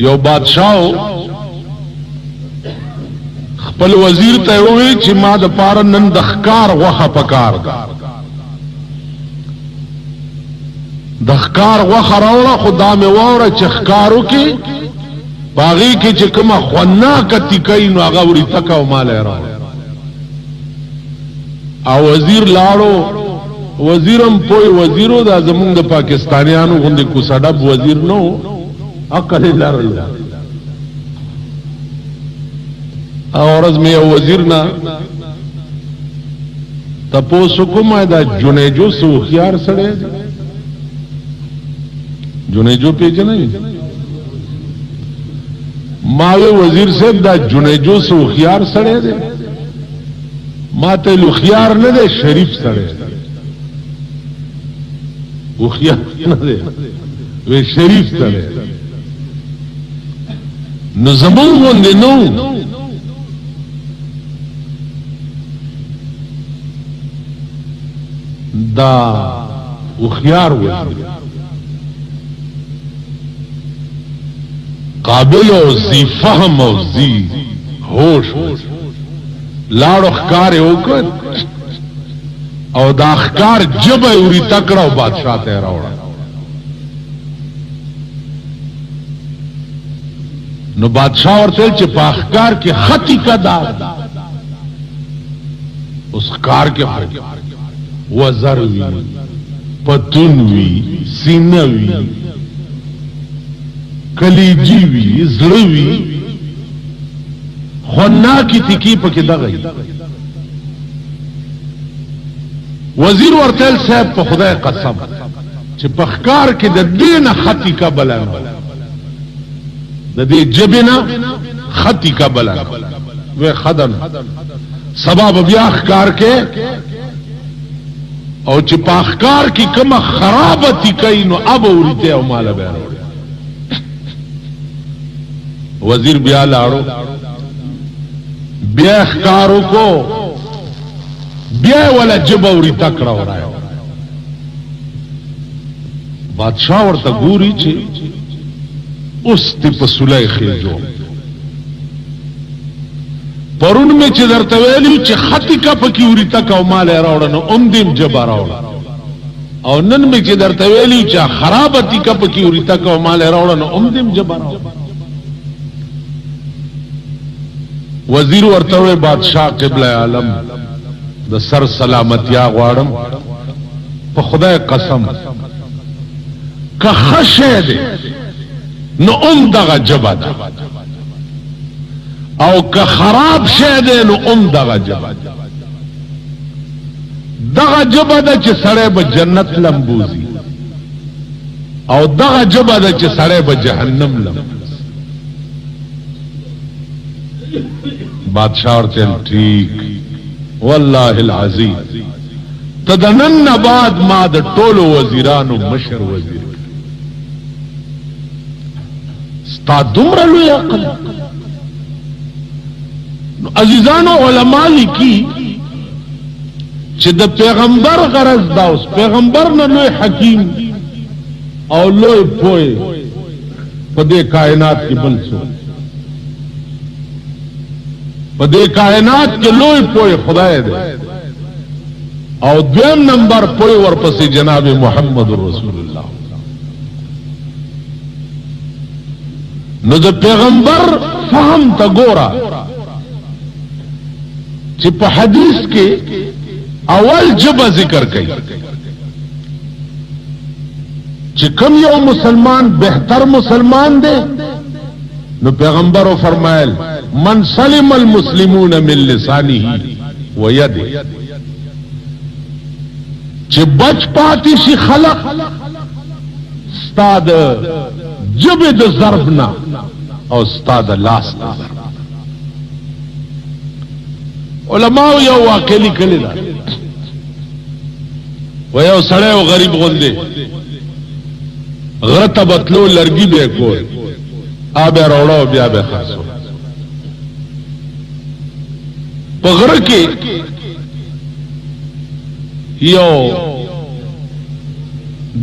यो बादशाह खपल वजीर ते वही कि मां द पार नन दखकार वहा पकार दखकार वहा रावड़ा खुदा में वावड़ा चखकारो की बागी की चिकमा ख्वन्ना कति कई नो आगावरी तका माले रावड़ा आ वजीर लाड़ो वजीरम पोई वजीरो दा जमुंग द पाकिस्तानियानो गुंदे कुसाडब वजीर नो अकल लारला और में वजीर ना तपोसु को मैदा जुनेजो सुखियार सड़े जुनेजो पेज नहीं मावे वजीर से दा जुनेजो सुखियार सड़े दे माते लुखियार न दे शरीफ सड़े उखियार न दे वे शरीफ सड़े न जमून वंदे नो दा उखियार वजीर काबिल और जी फहम और जी होश लाड़ अखकार होकर और दाखकार जब उरी तकड़ा बादशाह तेरा न बादशाह और तेल चिपाखकार के खती का दाद उस कार के वजरवी पतुनवी सीनवी कलीजीवी जड़वी खन्ना की तिकी पकी दगई वजीर और तेल साहब पर खुदा कसम चिपखकार के दीन खती का बला दे जबिना खती का बला वे खदन सबब ब्याखकार के और चिपाखकार की कम खराबती कई नो अब उड़ते और माला बैरो वजीर ब्या लाड़ो ब्याखकारों को ब्याह वाला जबौरी तकड़ा हो रहा है बादशाह और तगूरी चे उस तिप सुलेखे जो पर उनमें चिदर तवेली चे खती का पकी उरी तक माले रावड़ा न उमदिम जबा रावड़ा और नन में चिदर तवेली चा खराबती का पकी उरी तक माले रावड़ा न उमदिम जबा रावड़ा वजीर और तवे बादशाह क़िबला आलम द सर सलामतिया वाड़म पर खुदा कसम का दे न उमदा जबा दा और का खराब शेदे न उमदा जबा दगा जबा दा चे सड़े ब जन्नत लंबूजी और दगा जबा दा चे सड़े ब जहन्नम लंबूजी बादशाह और चल ठीक वल्लाहिल अज़ीज़ तदनन बाद माद टोलो वजीरानो मशर वजीर स्ता दुमरा लो अकल अजीजानो उलमा लिखी द पैगंबर गरज दा उस पैगंबर न लो हकीम और लो पोए पदे कायनात की बलसो पदे कायनात के लोई पोए खुदाए दे और द्वेम नंबर पोए और पसी जनाब मोहम्मद रसूलुल्लाह न जो पैगंबर फहम तगोरा चिप हदीस के अवल जब जिक्र कई चिकम यो मुसलमान बेहतर मुसलमान दे न पैगंबर और फरमायल मन सलिम अल मुस्लिमून मिन लिसानिही व यदिही चे बच पाती सी खलक स्ताद जबिद जरबना और स्ताद लास्ता उलमाओ यो वाकेली कलिला वह सड़े वो गरीब गोंदे गरत बतलो लरगी बेको आबे रोड़ो ब्या बे खासो पगर के यो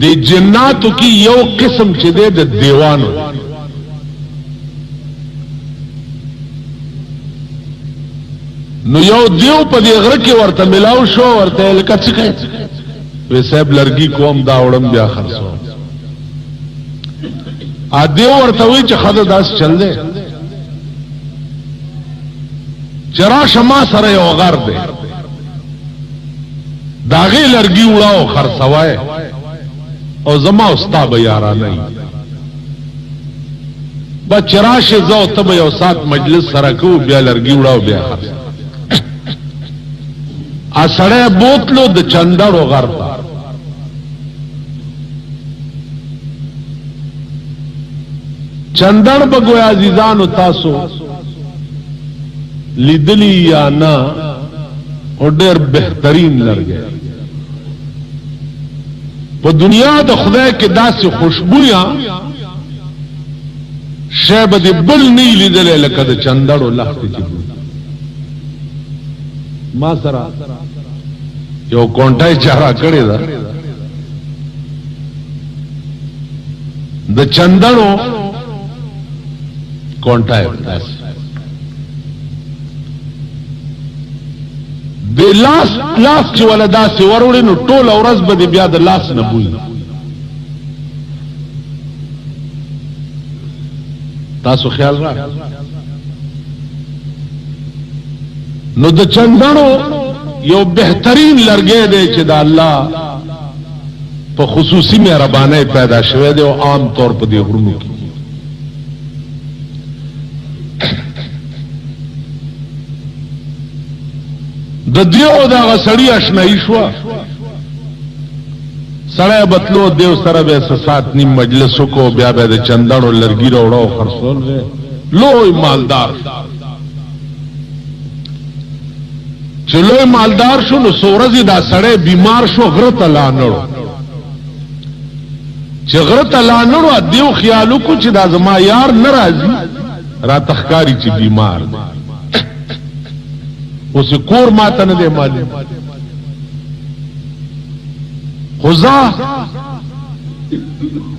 दे जन्नात की यो किस्म चे दे दीवान نو یو دیو په دې غره کې ورته ملاو شو ورته لکه څه کوي وې صاحب لرګي کوم دا وړم بیا خرڅو ا دیو ورته وی چې خدای داس چل دے چرا شما سره یو غر دی داغه لرګي وړاو خرڅوای او زما استاد یارا نه با چراشه زو تب یو سات مجلس سره کو بیا لرګي وړاو بیا خرڅ ا سړی بوتلو د چندړو غر چندړ بګویا عزیزانو تاسو لیدلی یا نه او ډېر بهترین لرګي په دنیا د خدای کې داسې خوشبویا شیبه دی بل نه لیدل لکه د چندړو لخت چې ما سره یو کونټای چارا کړی دا د چندړو کونټای د لاس چې ولا داسې وروړي نو ټول ورځ به بیا د لاس نه بوي تاسو خیال را نو د چندړو یو بهترین لرګی دی چې د الله په خصوصي مهرباني پیدا شوی دی او عام طور په دې غرونو کې د دیو دا غسړی آشنایی شو سړی بتلو دیو سره به سات نیم مجلس کو بیا به د چندړو لرګي وروړو خرڅول لوی مالدار چې لوی مالدار شو نو سورزي دا سړی بیمار شو غره ته لانړو چې غره ته لانړو دیو خیالو کو چې دا زما یار ناراضي را تخکاری چې بیمار اوس کور ماته نه دی معلوم خدا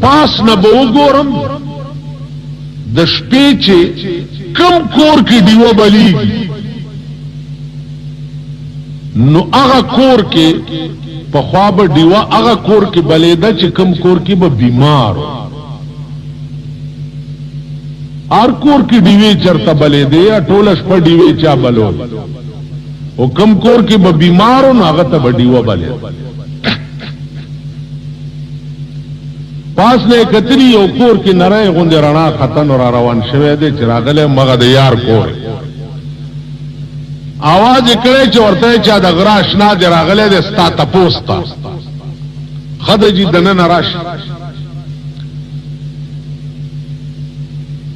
پاس نه به وګورم د شپې چې کم کور کې دیو بلیږي نو هغه کور کې په خوا به دیوه هغه کور کې بلیده چې کم کور کې به بیمار هر کور کې دیوی چرته بلیده یا ټول شپه دیوی چا بلو او کم کور کې به بیمارو نو هغه ته به دیوه بلیده پاس نه کتری یو کور کې نری غوندې رڼا ختن را روان شوی دی چې راغلی مغه د یار کور आवाज کړي چې ورته چا د غرا آشنا دی راغلی دی ستا تپوس ته خدای دنه نراش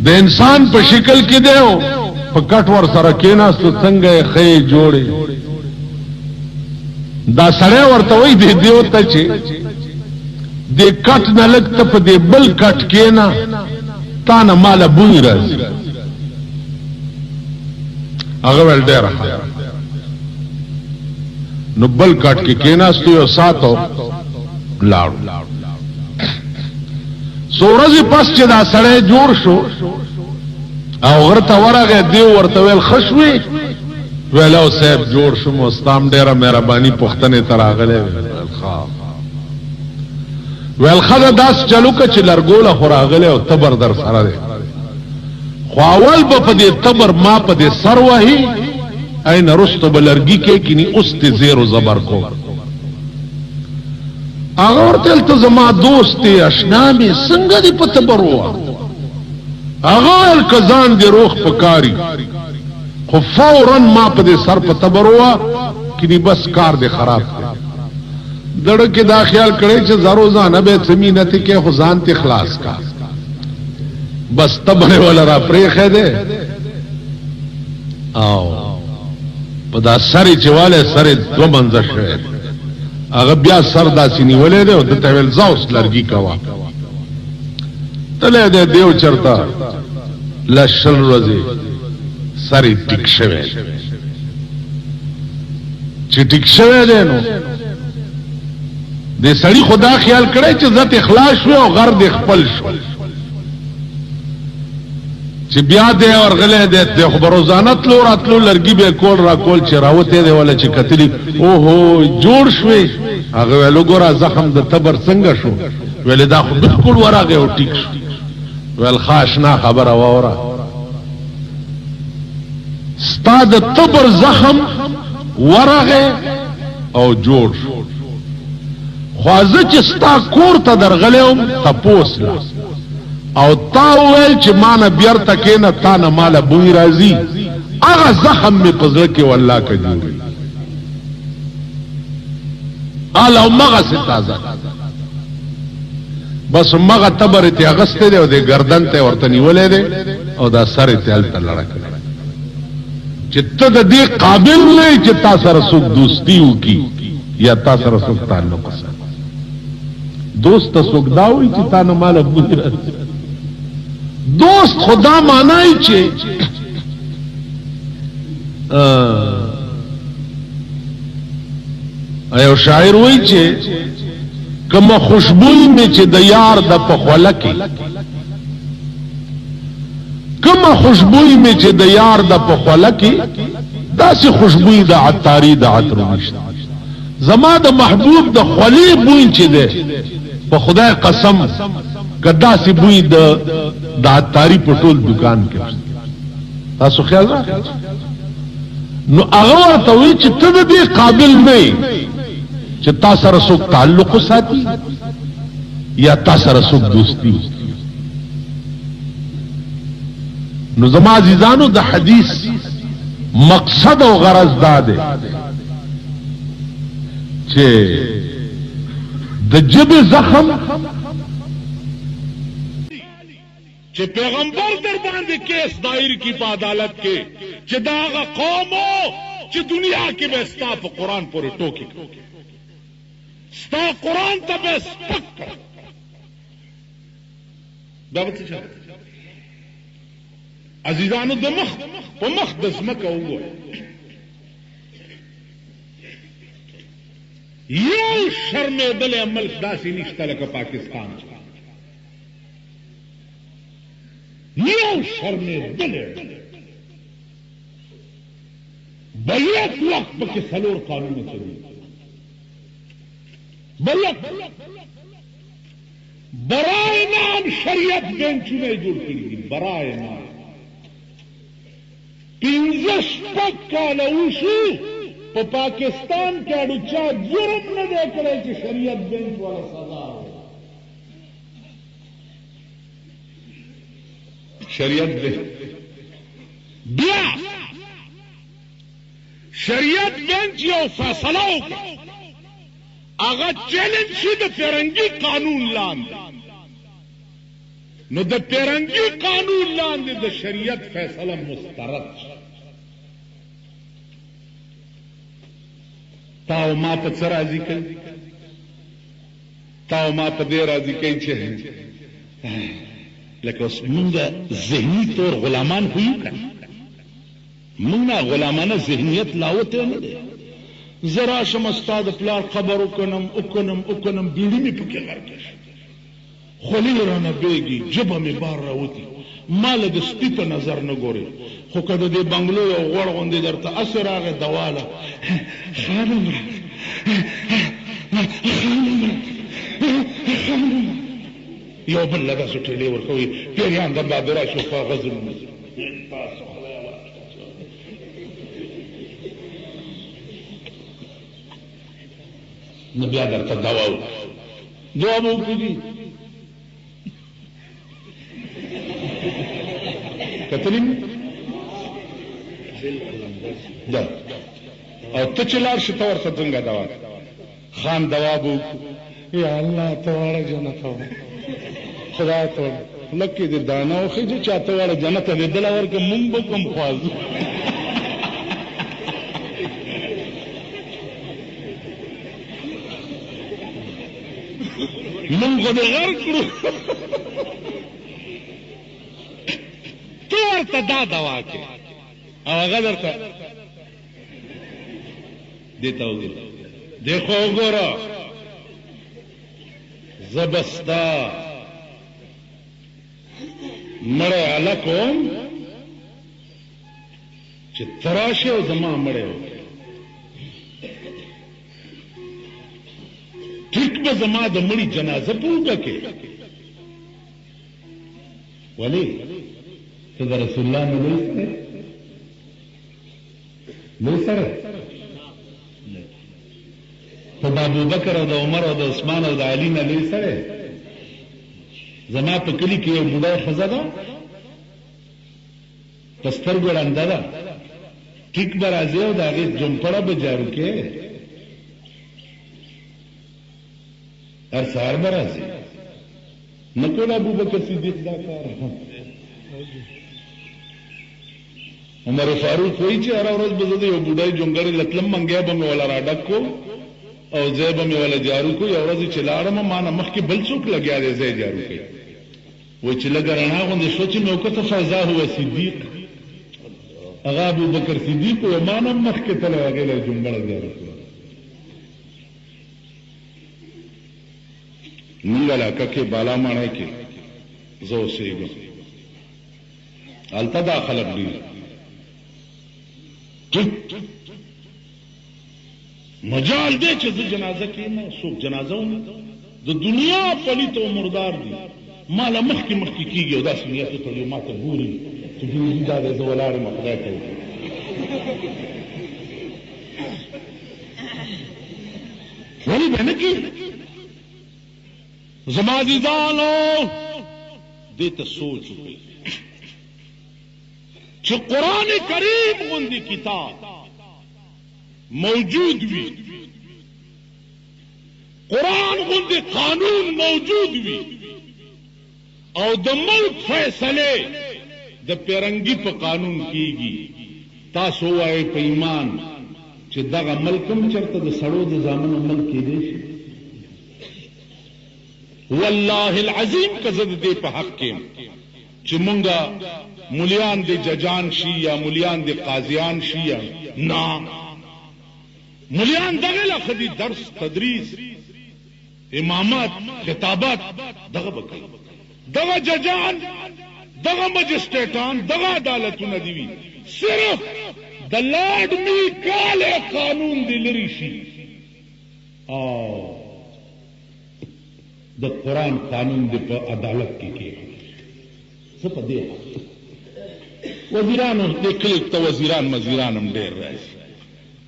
د انسان په شکل کې دیو په کټ ور سره کېناستو څنګه خې جوړي دا سړی ورته وای دی دیو ته چې د کټ نه لګ ته په دې بل کټ کېنا تا نه مال بوی راځي هغه ول ډېر نو بل کټ کې کېناستو یو ساتو لاړو سورزي پس چې دا سړی جوړ شو او ورته ورغه دیو ورته ویل خشوي ویلو صاحب جوړ شو مستام ډېره مهرباني پښتنه تراغله ویل خدا داس چلو که چې لرګوله خوراغله او تبر در سره دی خو اول په دې تبر ما په دې سر وهي اين رستو بلرګي کې کینی اوس ته زیر زبر کو هغه ورته ته زما دوست دی آشنا می څنګه دی په تبر وه هغه الکزان دی روح پکاري خو فورا ما په دې سر په تبر وه کینی بس کار دی خراب دی دړه کې دا خیال کړي چې زروزانه به زمینته کې خو ځان ته خلاص کا بس تبره ولا را پرېخه ده او په دا سری چواله سره دو منځ شوه هغه بیا سر داسې نیولې ده او د تویل زاوس لرګي کوا تله ده دیو چرتا لشل روزي سری ټیک شوه چې ټیک شوه ده نو د سړی خدا خیال کړي چې ذات اخلاص شو او غر د خپل شو چې بیا دی ورغلی دی د خو به روزانه تلو راتلو لرګي به کول را کول چې راوتی دی ولا چې کتلي اوهو جوړ شوې هغه ویل وګوره زخم د تبر څنګه شو ویل دا خو بالکل ورغی او ټیک شو ویل ښه اشنا خبره واوره ستا د تبر زخم ورغی او جوړ شو خو زه چې ستا کور ته درغلی وم تپوس لا او تا ویل چې ما نه بیرته کېنه تا نه ماله بوی راځي هغه زخم مې په زړه کې والله که جوړوي قال او مغسې تازه بس مغه تبر ته اغسته دی او د گردن ته ورته نیولې دی او دا سر ته هلته لړه کړی چې ته د دې قابل نه چې تا سره څوک دوستي وکړي یا تا سره څوک تعلق ساتي دوست ته څوک دا وایي چې تا نه ماله بوی راځي دوست خدا معنی چې ایو شاعر وایي چې کما خوشبوئی میں چې د یار د پخوله کې کما خوشبوئی میں چې د یار د پخوله کې داسې خوشبوئی د عطاری د عطر نشته زما د محبوب د خولې بوی چې ده په خدای قسم که داسې بوی د عطاری په ټول دکان کې تاسو خیال راکړئ نو هغه ورته وایي چې ته د دې قابل نه چې تا سره څوک تعلق ساتي یا تا سره څوک دوستی نو زما عزیزانو د حدیث مقصد او غرض دا دی چې د جبه زخم چې پیغمبر در باندې کیس دایر کی په عدالت کې چې دا هغه قوم چې دنیا کې به ستا په قرآن پورې ټوکې ستا قرآن ته به سپک کړ دا به څه عزیزانو د مخ په مخ د ځمکه ووایه یو شرمېدلی ملک داسې نشته لکه پاکستان یو شرمېدلی بیک وقت پکې څلور قانونه چلېږي برائے نام شریعت بینچونه جوړ کړي دي برائے نام 15 کاله وشو په پاکستان کې اړو چا جرم نه دی کړی چې شریعت بینچ والا سزا شریعت بیا شریعت بینچ یو فیصله وکړه هغه چیلنج شي د پیرنګي قانون لاندې نو د پیرنګي قانون لاندې د شریعت فیصله مسترد شي تاو ما په څه راضي کوي تاو ما په دې راضي کوي چې لکه اوس مونږ ذهني طور غلامان خو یو که مونږ نه غلامانه ذهنیت لاوتی نه دی زه راشم ستا د پلار قبر وکنم بیړي مې پکې غرقه شي خولې رانه بیږي ژبه مې بار راوتي ما له د سپي په نظر نه ګورې خو که د دې بنګلو یو غوړ غوندې درته اسې راغی دواله خانم یو بل له داسې ټېلې ورکوي پیریان د بادره شو په غزلونه نو بیا درته دوا وکړي دوا به وکړي کتلی دا او ته چې لاړ شي ته ورته څنګه دوا خان دوا به وکړو یا الله ته واړه جنت خدای ته لکه دې دانه وخېږي چې ته واړه جنت دې دله ورکړه مونږ به کوم خوازو مونږ خو دې غر کړو ته ورته دا دوا کې او هغه درته دې ته وګوره دې خو وګوره زه به ستا मड़े अलग कोम च तराशे और जमा मड़े हो ठीक में जमा द मड़ी जनाजा पूगा के वली तो रसूलुल्लाह ने नहीं सर तो अबू बकर और उमर और उस्मान और अली ने नहीं सर जमा पकली की बुढ़ा खजाना तस्तर गोड़ अंदाजा ठीक बराजे और आगे जुमपड़ा बेजारू के और सार बराजे नकोल अबू बकर सिद्दीक दाकार उमर फारूक कोई चे और रोज बजदे वो बुढ़ाई जुंगरे लतलम मंगया बंगे वाला राडक को और जैब में वाला जारू को और रोज चिलाड़ में माना मख के बलसुक लग्या दे जै जारू के वो चिलगा रना वो सोच में को तो फैजा हुआ सिद्दीक अगा अबू बकर सिद्दीक को माना मख के तले अगले जुंगड़ जारू को नीला कके बाला माने के जो से गो अलतदा खलक दी मजाल दे चुज जनाजा की ना सुख जनाजा जो दुनिया पली तो मुर्दार दी माला मख की गई उदास नियत तो ये माते बुरी तो जिंदा दे तो वलार मखदा को वही बहन की जमाजीदानो देते सोच चुके जो कुरान करीम उनकी किताब मौजूद भी कुरान उनके कानून मौजूद भी और द मुल्क फैसले द पेरंगी पर कानून कीगी तासो आए पैमान चिद्दाग अमल कम चरता द सड़ो द जामन अमल की देश वल्लाहिल अजीम कज़द दे पे हक के चिमुंगा मुलियान दे जजान शिया मुलियान दे काजियान शिया ना मुलियान दगला खदी दर्स तदरीस इमामत खिताबत दगा जजान दगा मजिस्ट्रेटान दगा अदालत नदीवी सिर्फ द लॉर्ड मी काले कानून दिलरी शी द कुरान कानून दे पर अदालत की सब दे वजीरान देखले तो वजीरान मजीरान हम डेर रहे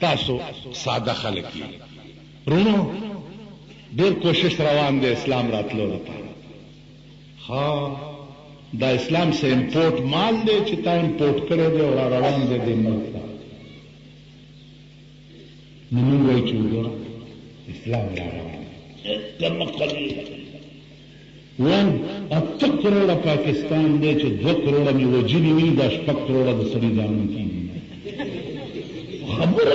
तासो सादा खलक की रोनो देर कोशिश रवान दे इस्लाम रातलो रता हाँ दा इस्लाम से इंपोर्ट माल दे चिता इंपोर्ट करे दे और रवान दे मलता नमू वही चूगो इस्लाम रवान वन अब तक करोड़ पाकिस्तान दे 2 करोड़ में वो जिनी 10 करोड़ सड़ी जान की खबर